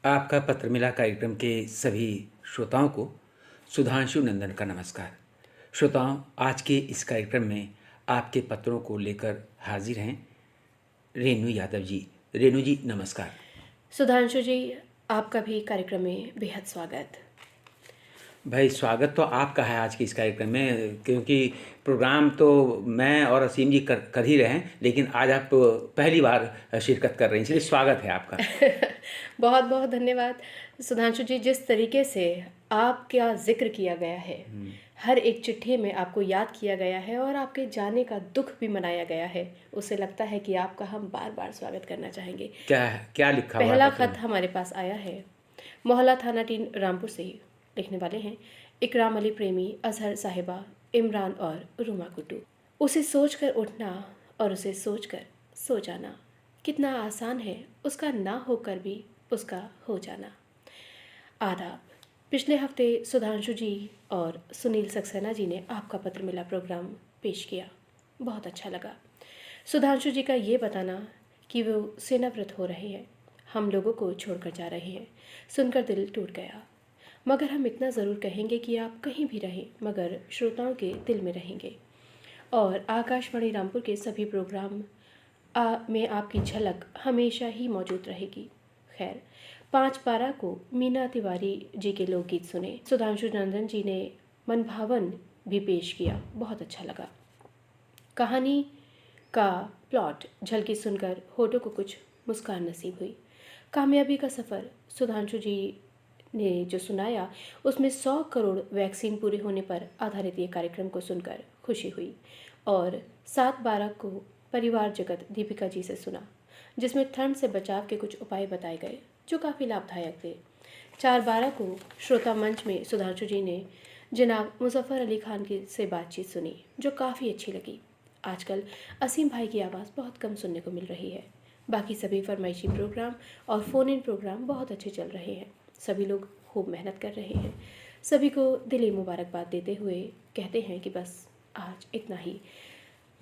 आपका पत्र मिला कार्यक्रम के सभी श्रोताओं को सुधांशु नंदन का नमस्कार। श्रोताओं, आज के इस कार्यक्रम में आपके पत्रों को लेकर हाजिर हैं रेणु यादव जी। रेणु जी नमस्कार। सुधांशु जी, आपका भी कार्यक्रम में बेहद स्वागत। भाई स्वागत तो आपका है आज के इस कार्यक्रम में, क्योंकि प्रोग्राम तो मैं और असीम जी कर ही रहे हैं, लेकिन आज आप पहली बार शिरकत कर रहे हैं, इसलिए स्वागत है आपका। बहुत बहुत धन्यवाद सुधांशु जी। जिस तरीके से आपका जिक्र किया गया है, हर एक चिट्ठी में आपको याद किया गया है और आपके जाने का दुख भी मनाया गया है, उससे लगता है कि आपका हम बार बार स्वागत करना चाहेंगे। क्या क्या लिखा हुआ पहला है पत्र खत हमारे पास आया है मोहल्ला थाना 3 रामपुर से ही। लिखने वाले हैं इकराम अली प्रेमी, अजहर साहिबा, इमरान और रुमा कुट्टू। उसे सोचकर उठना और उसे सोचकर सो जाना कितना आसान है, उसका ना होकर भी उसका हो जाना। आदाब। पिछले हफ्ते सुधांशु जी और सुनील सक्सेना जी ने आपका पत्र मिला प्रोग्राम पेश किया, बहुत अच्छा लगा। सुधांशु जी का ये बताना कि वो सेनाव्रत हो रहे हैं, हम लोगों को छोड़कर जा रहे हैं, सुनकर दिल टूट गया। मगर हम इतना ज़रूर कहेंगे कि आप कहीं भी रहें, मगर श्रोताओं के दिल में रहेंगे और आकाशवाणी रामपुर के सभी प्रोग्राम में आपकी झलक हमेशा ही मौजूद रहेगी। खैर, 5/12 को मीना तिवारी जी के लोकगीत सुने। सुधांशु नंदन जी ने मनभावन भी पेश किया, बहुत अच्छा लगा। कहानी का प्लॉट झलकी सुनकर होठों को कुछ मुस्कान नसीब हुई। कामयाबी का सफ़र सुधांशु जी ने जो सुनाया, उसमें 100 करोड़ वैक्सीन पूरे होने पर आधारित ये कार्यक्रम को सुनकर खुशी हुई। और 7/12 को परिवार जगत दीपिका जी से सुना, जिसमें ठंड से बचाव के कुछ उपाय बताए गए जो काफ़ी लाभदायक थे। 4/12 को श्रोता मंच में सुधांशु जी ने जनाब मुजफ्फर अली खान की से बातचीत सुनी, जो काफ़ी अच्छी लगी। आजकल असीम भाई की आवाज़ बहुत कम सुनने को मिल रही है। बाकी सभी फरमाइशी प्रोग्राम और फ़ोन इन प्रोग्राम बहुत अच्छे चल रहे हैं। सभी लोग खूब मेहनत कर रहे हैं। सभी को दिली मुबारकबाद देते हुए कहते हैं कि बस आज इतना ही,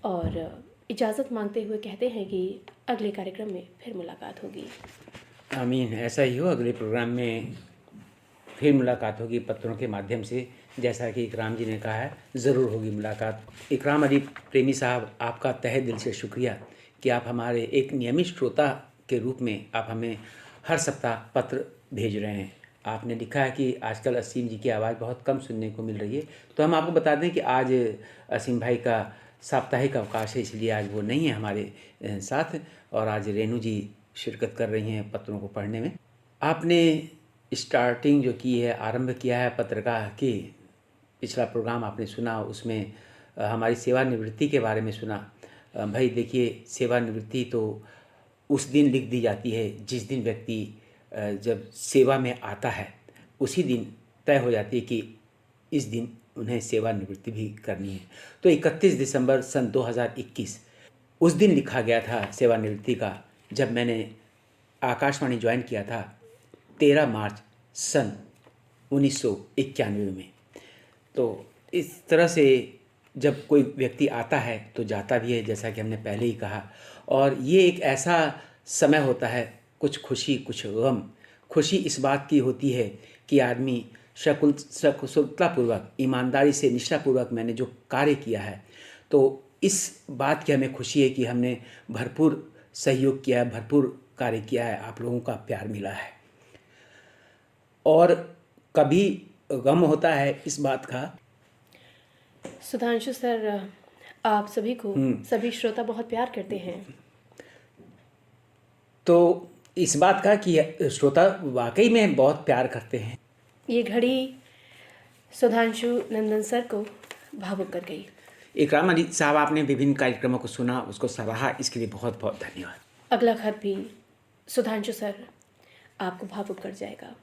और इजाज़त मांगते हुए कहते हैं कि अगले कार्यक्रम में फिर मुलाकात होगी। आमीन, ऐसा ही हो। अगले प्रोग्राम में फिर मुलाकात होगी पत्रों के माध्यम से, जैसा कि इकराम जी ने कहा है, ज़रूर होगी मुलाकात। इकराम अली प्रेमी साहब, आपका तहे दिल से शुक्रिया कि आप हमारे एक नियमित श्रोता के रूप में आप हमें हर सप्ताह पत्र भेज रहे हैं। आपने लिखा है कि आजकल असीम जी की आवाज़ बहुत कम सुनने को मिल रही है, तो हम आपको बता दें कि आज असीम भाई का साप्ताहिक अवकाश है, इसलिए आज वो नहीं है हमारे साथ, और आज रेणु जी शिरकत कर रही हैं पत्रों को पढ़ने में। आपने स्टार्टिंग जो की है, आरंभ किया है पत्र का, कि पिछला प्रोग्राम आपने सुना, उसमें हमारी सेवानिवृत्ति के बारे में सुना। भाई देखिए, सेवानिवृत्ति तो उस दिन लिख दी जाती है जिस दिन व्यक्ति जब सेवा में आता है, उसी दिन तय हो जाती है कि इस दिन उन्हें सेवानिवृत्ति भी करनी है। तो 31 दिसंबर सन 2021 उस दिन लिखा गया था सेवानिवृत्ति का, जब मैंने आकाशवाणी ज्वाइन किया था 13 मार्च सन 1991 में। तो इस तरह से जब कोई व्यक्ति आता है तो जाता भी है, जैसा कि हमने पहले ही कहा। और ये एक ऐसा समय होता है, कुछ खुशी कुछ गम। खुशी इस बात की होती है कि आदमी सकुशलतापूर्वक, ईमानदारी से, निष्ठापूर्वक मैंने जो कार्य किया है, तो इस बात की हमें खुशी है कि हमने भरपूर सहयोग किया है, भरपूर कार्य किया है, आप लोगों का प्यार मिला है। और कभी गम होता है इस बात का। सुधांशु सर, आप सभी को सभी श्रोता बहुत प्यार करते हैं, तो इस बात का कि श्रोता वाकई में बहुत प्यार करते हैं। ये घड़ी सुधांशु नंदन सर को भावुक कर गई। इकराम अली साहब, आपने विभिन्न कार्यक्रमों को सुना, उसको सराहा, इसके लिए बहुत बहुत धन्यवाद। अगला खत भी सुधांशु सर आपको भावुक कर जाएगा।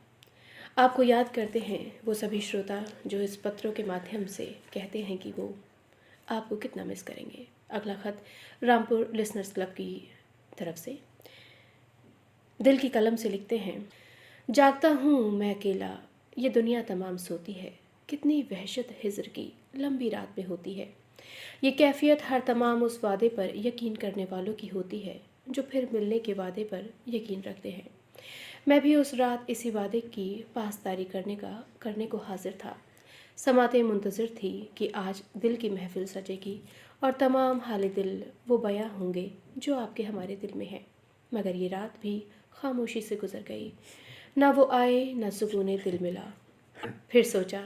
आपको याद करते हैं वो सभी श्रोता जो इस पत्रों के माध्यम से कहते हैं कि वो आपको कितना मिस करेंगे। अगला खत रामपुर लिसनर्स क्लब की तरफ से दिल की कलम से लिखते हैं, जागता हूँ मैं अकेला, ये दुनिया तमाम सोती है, कितनी वहशत हिज्र की लंबी रात में होती है। ये कैफियत हर तमाम उस वादे पर यकीन करने वालों की होती है जो फिर मिलने के वादे पर यकीन रखते हैं। मैं भी उस रात इसी वादे की पासदारी करने को हाजिर था। समाते मुंतज़िर थी कि आज दिल की महफिल सजेगी और तमाम हाल दिल वो बयां होंगे जो आपके हमारे दिल में हैं। मगर ये रात भी खामोशी से गुजर गई। ना वो आए ना सुकून दिल मिला। फिर सोचा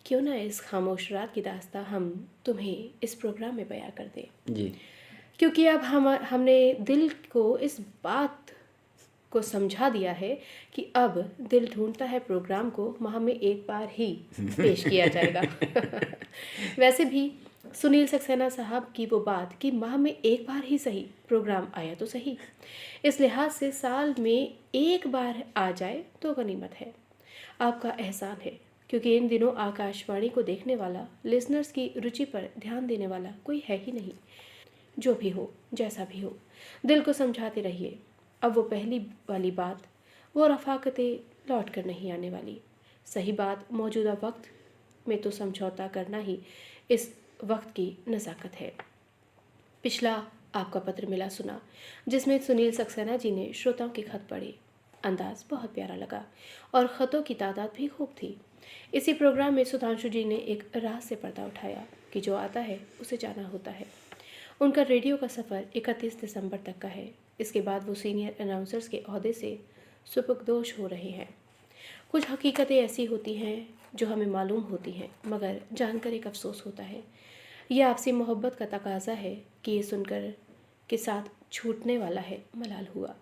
क्यों ना इस खामोश रात की दास्तां हम तुम्हें इस प्रोग्राम में बयां कर दें, जी। क्योंकि अब हमने दिल को इस बात को समझा दिया है कि अब दिल ढूंढता है प्रोग्राम को माह में एक बार ही पेश किया जाएगा। वैसे भी सुनील सक्सेना साहब की वो बात कि माह में एक बार ही सही प्रोग्राम आया तो सही, इस लिहाज से साल में एक बार आ जाए तो गनीमत है, आपका एहसान है। क्योंकि इन दिनों आकाशवाणी को देखने वाला, लिसनर्स की रुचि पर ध्यान देने वाला कोई है ही नहीं। जो भी हो, जैसा भी हो, दिल को समझाते रहिए। अब वो पहली वाली बात, वो रफ़ाकतें लौट कर नहीं आने वाली। सही बात, मौजूदा वक्त में तो समझौता करना ही इस वक्त की नज़ाकत है। पिछला आपका पत्र मिला सुना, जिसमें सुनील सक्सेना जी ने श्रोताओं के खत पढ़े। अंदाज बहुत प्यारा लगा और ख़तों की तादाद भी खूब थी। इसी प्रोग्राम में सुधांशु जी ने एक राज से पर्दा उठाया कि जो आता है उसे जाना होता है। उनका रेडियो का सफ़र 31 दिसंबर तक का है। इसके बाद वो सीनियर अनाउंसर्स के ओहदे से सुपुर्दोश हो रहे हैं। कुछ हकीकतें ऐसी होती हैं जो हमें मालूम होती हैं, मगर जानकर एक अफसोस होता है। यह आपसी मोहब्बत का तकाजा है कि ये सुनकर के साथ छूटने वाला है मलाल हुआ।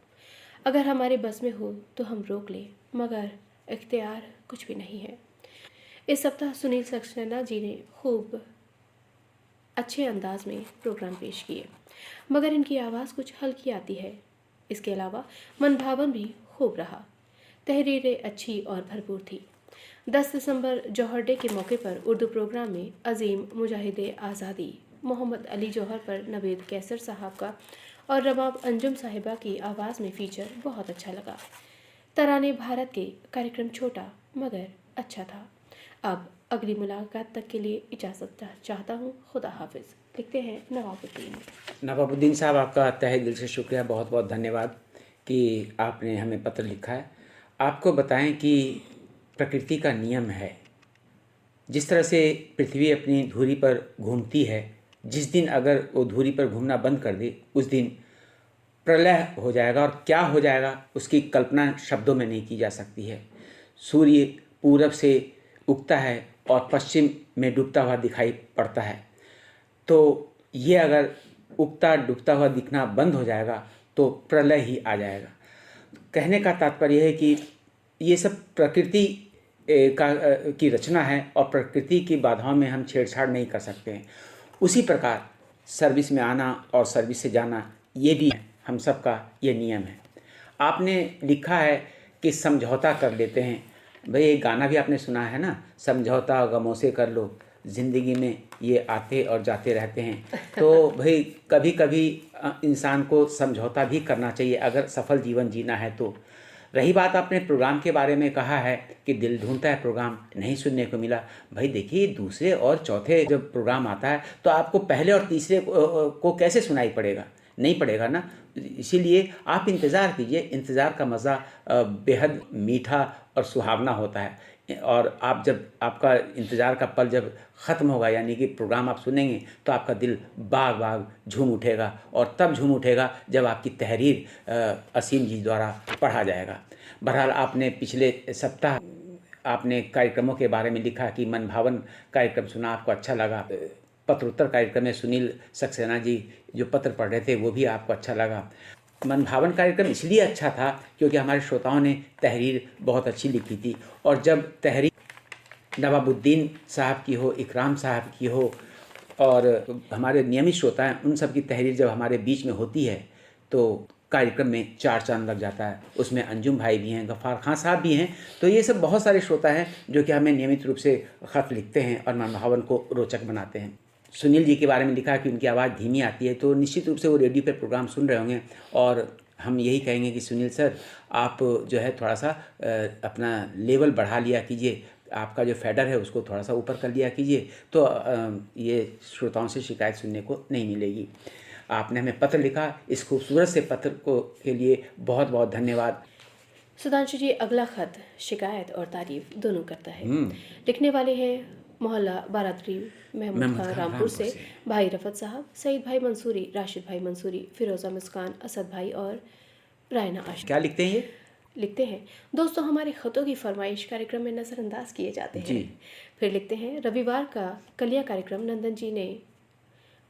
अगर हमारे बस में हो तो हम रोक लें, मगर इख्तियार कुछ भी नहीं है। इस सप्ताह सुनील सक्सेना जी ने खूब अच्छे अंदाज में प्रोग्राम पेश किए, मगर इनकी आवाज़ कुछ हल्की आती है। इसके अलावा मनभावन भी खूब रहा। तहरीरें अच्छी और भरपूर थी। 10 दिसंबर जौहर डे के मौके पर उर्दू प्रोग्राम में अजीम मुजाहिदे आज़ादी मोहम्मद अली जौहर पर नवेद कैसर साहब का और रबाब अंजुम साहिबा की आवाज़ में फ़ीचर बहुत अच्छा लगा। तराने भारत के कार्यक्रम छोटा मगर अच्छा था। अब अगली मुलाकात तक के लिए इजाज़त चाहता हूँ। खुदा हाफिज़। लिखते हैं नवाबुद्दीन। नवाबुद्दीन साहब, आपका तहे दिल से शुक्रिया, बहुत बहुत धन्यवाद कि आपने हमें पत्र लिखा है। आपको बताएं कि प्रकृति का नियम है, जिस तरह से पृथ्वी अपनी धुरी पर घूमती है, जिस दिन अगर वो धुरी पर घूमना बंद कर दे उस दिन प्रलय हो जाएगा, और क्या हो जाएगा उसकी कल्पना शब्दों में नहीं की जा सकती है। सूर्य पूरब से उगता है और पश्चिम में डूबता हुआ दिखाई पड़ता है, तो ये अगर उगता डूबता हुआ दिखना बंद हो जाएगा तो प्रलय ही आ जाएगा। कहने का तात्पर्य है कि ये सब प्रकृति की रचना है और प्रकृति की बाधाओं में हम छेड़छाड़ नहीं कर सकते हैं। उसी प्रकार सर्विस में आना और सर्विस से जाना, ये भी हम सब का ये नियम है। आपने लिखा है कि समझौता कर लेते हैं। भाई, एक गाना भी आपने सुना है ना, समझौता गमों से कर लो, ज़िंदगी में ये आते और जाते रहते हैं। तो भाई, कभी कभी इंसान को समझौता भी करना चाहिए अगर सफल जीवन जीना है तो। रही बात, आपने प्रोग्राम के बारे में कहा है कि दिल ढूंढता है प्रोग्राम नहीं सुनने को मिला। भाई देखिए, दूसरे और चौथे जब प्रोग्राम आता है तो आपको पहले और तीसरे को कैसे सुनाई पड़ेगा? नहीं पड़ेगा ना। इसीलिए आप इंतज़ार कीजिए। इंतज़ार का मज़ा बेहद मीठा और सुहावना होता है। और आप जब आपका इंतज़ार का पल जब ख़त्म होगा, यानी कि प्रोग्राम आप सुनेंगे, तो आपका दिल बाग बाग झूम उठेगा, और तब झूम उठेगा जब आपकी तहरीर असीम जी द्वारा पढ़ा जाएगा। बहरहाल, आपने पिछले सप्ताह आपने कार्यक्रमों के बारे में लिखा कि मनभावन कार्यक्रम सुना, आपको अच्छा लगा। पत्रोत्तर कार्यक्रम में सुनील सक्सेना जी जो पत्र पढ़ रहे थे वो भी आपको अच्छा लगा। मनभावन कार्यक्रम इसलिए अच्छा था क्योंकि हमारे श्रोताओं ने तहरीर बहुत अच्छी लिखी थी, और जब तहरीर नवाबुद्दीन साहब की हो, इकराम साहब की हो, और हमारे नियमित श्रोता हैं, उन सब की तहरीर जब हमारे बीच में होती है तो कार्यक्रम में चार चांद लग जाता है। उसमें अंजुम भाई भी हैं, गफ़ार खान साहब भी हैं। तो ये सब बहुत सारे श्रोता हैं जो कि हमें नियमित रूप से ख़त लिखते हैं और मनभावन को रोचक बनाते हैं। सुनील जी के बारे में लिखा कि उनकी आवाज़ धीमी आती है, तो निश्चित रूप से वो रेडियो पे प्रोग्राम सुन रहे होंगे, और हम यही कहेंगे कि सुनील सर, आप जो है थोड़ा सा अपना लेवल बढ़ा लिया कीजिए, आपका जो फेडर है उसको थोड़ा सा ऊपर कर लिया कीजिए, तो ये श्रोताओं से शिकायत सुनने को नहीं मिलेगी। आपने हमें पत्र लिखा, इस खूबसूरत से पत्र के लिए बहुत बहुत धन्यवाद। सुधांशु जी, अगला खत शिकायत और तारीफ दोनों करता है। लिखने वाले हैं मोहल्ला बारादरी महमूद खान रामपुर से भाई रफत साहब, सईद भाई मंसूरी, राशिद भाई मंसूरी, फिरोज़ा मुस्कान, असद भाई और रायना आशा। क्या लिखते हैं ये? लिखते हैं, दोस्तों हमारे खतों की फरमाइश कार्यक्रम में नज़रअंदाज किए जाते हैं। फिर लिखते हैं, रविवार का कलिया कार्यक्रम नंदन जी ने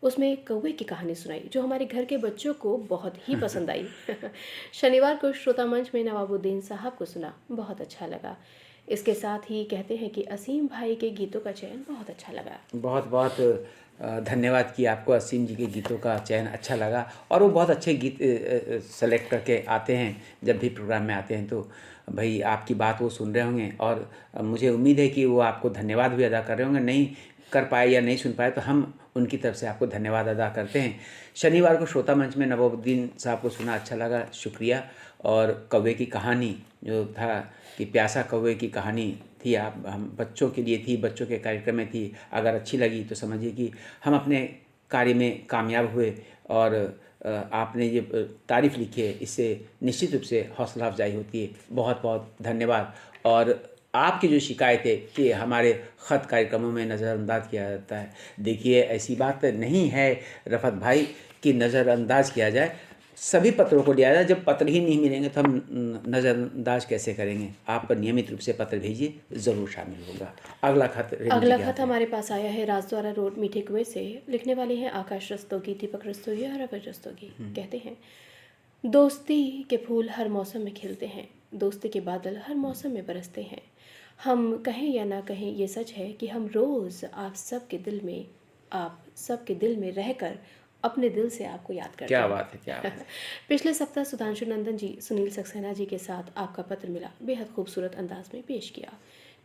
उसमें एक कौवे की कहानी सुनाई जो हमारे घर के बच्चों को बहुत ही पसंद आई। शनिवार को श्रोता मंच में नवाबुद्दीन साहब को सुना, बहुत अच्छा लगा। इसके साथ ही कहते हैं कि असीम भाई के गीतों का चयन बहुत अच्छा लगा। बहुत बहुत धन्यवाद कि आपको असीम जी के गीतों का चयन अच्छा लगा, और वो बहुत अच्छे गीत सेलेक्ट करके आते हैं जब भी प्रोग्राम में आते हैं। तो भाई आपकी बात वो सुन रहे होंगे, और मुझे उम्मीद है कि वो आपको धन्यवाद भी अदा कर रहे होंगे। नहीं कर पाए या नहीं सुन पाए तो हम उनकी तरफ से आपको धन्यवाद अदा करते हैं। शनिवार को श्रोता मंच में नवाबुद्दीन साहब को सुना, अच्छा लगा, शुक्रिया। और कौवे की कहानी जो था कि प्यासा कौवे की कहानी थी, आप हम बच्चों के लिए थी, बच्चों के कार्यक्रम में थी। अगर अच्छी लगी तो समझिए कि हम अपने कार्य में कामयाब हुए, और आपने ये तारीफ़ लिखी है, इससे निश्चित रूप से हौसला अफजाई होती है। बहुत बहुत धन्यवाद। और आपकी जो शिकायत है कि हमारे ख़त कार्यक्रमों में नज़रअंदाज किया जाता है, देखिए ऐसी बात नहीं है रफ़त भाई कि नज़रअंदाज किया जाए। सभी पत्रों को लिया जाए। जब पत्र ही नहीं मिलेंगे तो हम नज़रअंदाज कैसे करेंगे? आप नियमित रूप से पत्र भेजिए, ज़रूर शामिल होगा। अगला खत हमारे पास आया है राजद्वारा रोड मीठे कुएं से। लिखने वाले हैं आकाश रस्तोगी, दीपक रस्तोगी और रवि रस्तोगी। कहते हैं, दोस्ती के फूल हर मौसम में खिलते हैं, दोस्ती के बादल हर मौसम में बरसते हैं। हम कहें या ना कहें, ये सच है कि हम रोज़ आप सबके दिल में रहकर अपने दिल से आपको याद करते हैं। क्या बात है, क्या बात है। पिछले सप्ताह सुधांशु नंदन जी, सुनील सक्सेना जी के साथ आपका पत्र मिला, बेहद खूबसूरत अंदाज में पेश किया।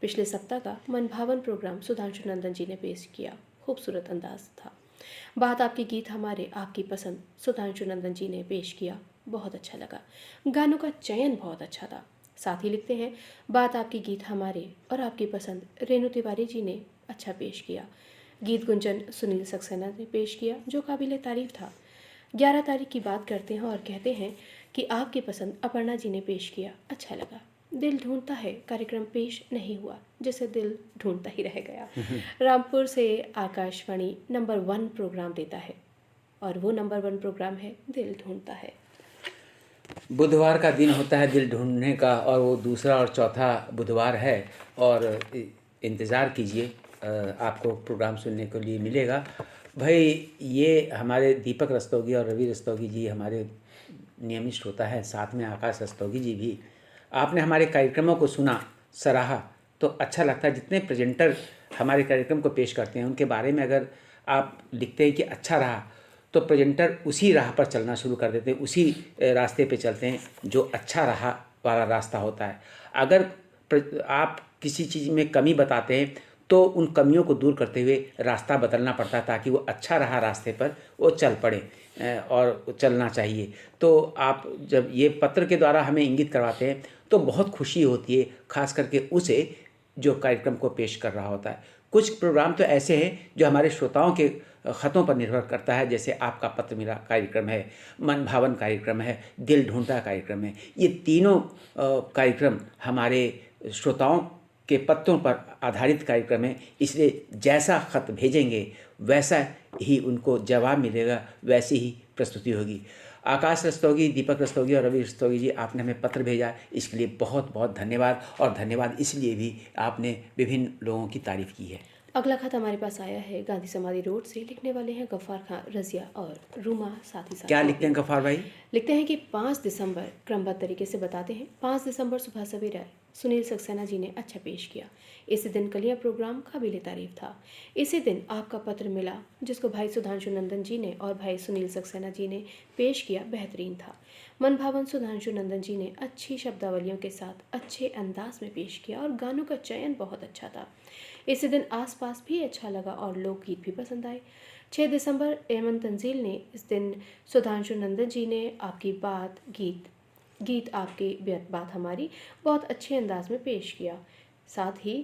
पिछले सप्ताह का मनभावन प्रोग्राम सुधांशु नंदन जी ने पेश किया, खूबसूरत अंदाज था। बात आपके गीत हमारे, आपकी पसंद सुधांशु नंदन जी ने पेश किया, बहुत अच्छा लगा। गानों का चयन बहुत अच्छा था। साथ ही लिखते हैं, बात आपके गीत हमारे और आपकी पसंद रेणु तिवारी जी ने अच्छा पेश किया। गीत गुंजन सुनील सक्सेना ने पेश किया, जो काबिल तारीफ था। 11 तारीख की बात करते हैं और कहते हैं कि आपकी पसंद अपर्णा जी ने पेश किया, अच्छा लगा। दिल ढूंढता है कार्यक्रम पेश नहीं हुआ, जिसे दिल ढूंढता ही रह गया। रामपुर से आकाशवाणी नंबर 1 प्रोग्राम देता है, और वो नंबर 1 प्रोग्राम है दिल ढूंढता है। बुधवार का दिन होता है दिल ढूंढने का, और वो दूसरा और चौथा बुधवार है। और इंतज़ार कीजिए, आपको प्रोग्राम सुनने के लिए मिलेगा। भाई ये हमारे दीपक रस्तोगी और रवि रस्तोगी जी हमारे नियमित श्रोता है, साथ में आकाश रस्तोगी जी भी। आपने हमारे कार्यक्रमों को सुना, सराहा, तो अच्छा लगता है। जितने प्रेजेंटर हमारे कार्यक्रम को पेश करते हैं उनके बारे में अगर आप लिखते हैं कि अच्छा रहा, तो प्रेजेंटर उसी राह पर चलना शुरू कर देते हैं, उसी रास्ते पे चलते हैं जो अच्छा रहा वाला रास्ता होता है। अगर आप किसी चीज़ में कमी बताते हैं तो उन कमियों को दूर करते हुए रास्ता बदलना पड़ता है, ताकि वो अच्छा रहा रास्ते पर वो चल पड़े, और चलना चाहिए। तो आप जब ये पत्र के द्वारा हमें इंगित करवाते हैं तो बहुत खुशी होती है, खास करके उसे जो कार्यक्रम को पेश कर रहा होता है। कुछ प्रोग्राम तो ऐसे हैं जो हमारे श्रोताओं के ख़तों पर निर्भर करता है, जैसे आपका पत्र मिला कार्यक्रम है, मन भावन कार्यक्रम है, दिल ढूंढता कार्यक्रम है। ये तीनों कार्यक्रम हमारे श्रोताओं के पत्रों पर आधारित कार्यक्रम है, इसलिए जैसा ख़त भेजेंगे वैसा ही उनको जवाब मिलेगा, वैसी ही प्रस्तुति होगी। आकाश रस्तोगी, दीपक रस्तोगी और रवि रस्तोगी जी, आपने हमें पत्र भेजा, इसके लिए बहुत बहुत धन्यवाद। और धन्यवाद इसलिए भी आपने विभिन्न लोगों की तारीफ़ की है। अगला खत हमारे पास आया है गांधी समाधि रोड से। लिखने वाले हैं गफ्फार खान, रजिया और रूमा साथी साथ। क्या लिखते हैं गफ्फार भाई? लिखते हैं कि 5 दिसंबर, क्रमबद्ध तरीके से बताते हैं, 5 दिसंबर सुबह सवेरा सुनील सक्सेना जी ने अच्छा पेश किया। इसी दिन कलिया प्रोग्राम काबिल तारीफ था। इसी दिन आपका पत्र मिला, जिसको भाई सुधांशु नंदन जी ने और भाई सुनील सक्सेना जी ने पेश किया, बेहतरीन था। मन भावन सुधांशु नंदन जी ने अच्छी शब्दावलियों के साथ अच्छे अंदाज में पेश किया और गानों का चयन बहुत अच्छा था। इसी दिन आसपास भी अच्छा लगा और लोकगीत भी पसंद आए। 6 दिसंबर एमन तंजील ने इस दिन सुधांशु नंदन जी ने आपकी बात गीत आपकी बात हमारी बहुत अच्छे अंदाज में पेश किया। साथ ही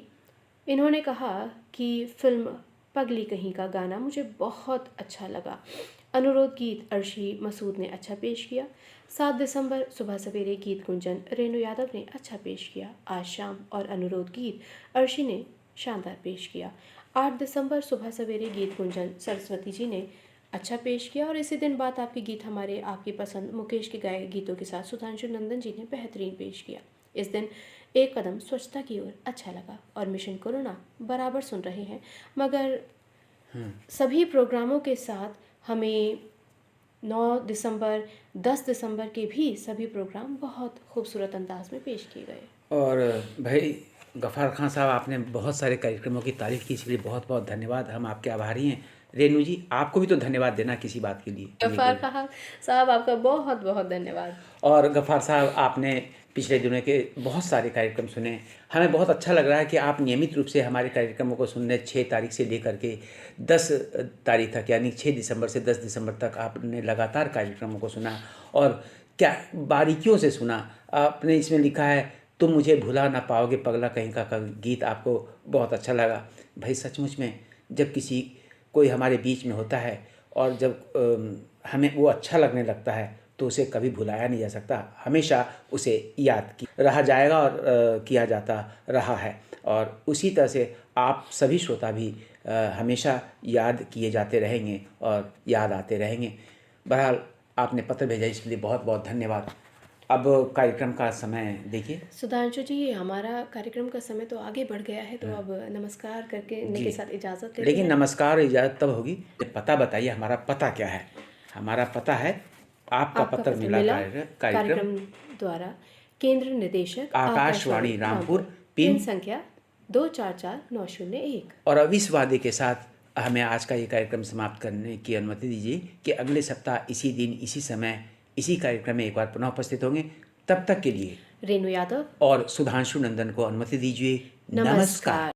इन्होंने कहा कि फिल्म पगली कहीं का गाना मुझे बहुत अच्छा लगा। अनुरोध गीत अर्शी मसूद ने अच्छा पेश किया। 7 दिसंबर सुबह सवेरे गीत गुंजन रेणु यादव ने अच्छा पेश किया। आज शाम और अनुरोध गीत अर्शी ने शानदार पेश किया। 8 दिसंबर सुबह सवेरे गीत गुंजन सरस्वती जी ने अच्छा पेश किया। और इसी दिन बात आपके गीत हमारे आपकी पसंद मुकेश के गाए गीतों के साथ सुधांशु नंदन जी ने बेहतरीन पेश किया। इस दिन एक कदम स्वच्छता की ओर अच्छा लगा। और मिशन कोरोना बराबर सुन रहे हैं, मगर सभी प्रोग्रामों के साथ हमें 9 दिसंबर 10 दिसंबर के भी सभी प्रोग्राम बहुत खूबसूरत अंदाज में पेश किए गए। और भाई गफ़ार खान साहब, आपने बहुत सारे कार्यक्रमों की तारीफ की, इसलिए बहुत बहुत धन्यवाद। हम आपके आभारी हैं। रेणु जी, आपको भी तो धन्यवाद देना किसी बात के लिए। गफ्फार खान साहब, आपका बहुत बहुत धन्यवाद। और गफ़ार साहब, आपने पिछले दिनों के बहुत सारे कार्यक्रम सुने। हमें बहुत अच्छा लग रहा है कि आप नियमित रूप से हमारे कार्यक्रमों को सुनने 6 तारीख से लेकर के 10 तारीख तक, यानी 6 दिसंबर से 10 दिसंबर तक आपने लगातार कार्यक्रमों को सुना और क्या बारीकियों से सुना। आपने इसमें लिखा है, तुम मुझे भुला ना पाओगे पगला कहीं का गीत आपको बहुत अच्छा लगा। भाई सचमुच में जब किसी कोई हमारे बीच में होता है और जब हमें वो अच्छा लगने लगता है तो उसे कभी भुलाया नहीं जा सकता, हमेशा उसे याद रहा जाएगा और किया जाता रहा है। और उसी तरह से आप सभी श्रोता भी हमेशा याद किए जाते रहेंगे और याद आते रहेंगे। बहरहाल आपने पत्र भेजा, इसके लिए बहुत बहुत धन्यवाद। अब कार्यक्रम का समय देखिए। सुधांशु जी, हमारा कार्यक्रम का समय तो आगे बढ़ गया है, तो अब नमस्कार करके इनके साथ इजाज़त लेते हैं। लेकिन नमस्कार इजाज़त तब होगी, पता बताइए, हमारा पता क्या है? हमारा पता है, आपका पत्र मिला कार्यक्रम द्वारा केंद्र निदेशक आकाशवाणी रामपुर, पिन संख्या 244901। और अब इस वादे के साथ हमें आज का ये कार्यक्रम समाप्त करने की अनुमति दीजिए कि अगले सप्ताह इसी दिन इसी समय इसी कार्यक्रम में एक बार पुनः उपस्थित होंगे। तब तक के लिए रेणु यादव और सुधांशु नंदन को अनुमति दीजिए। नमस्कार।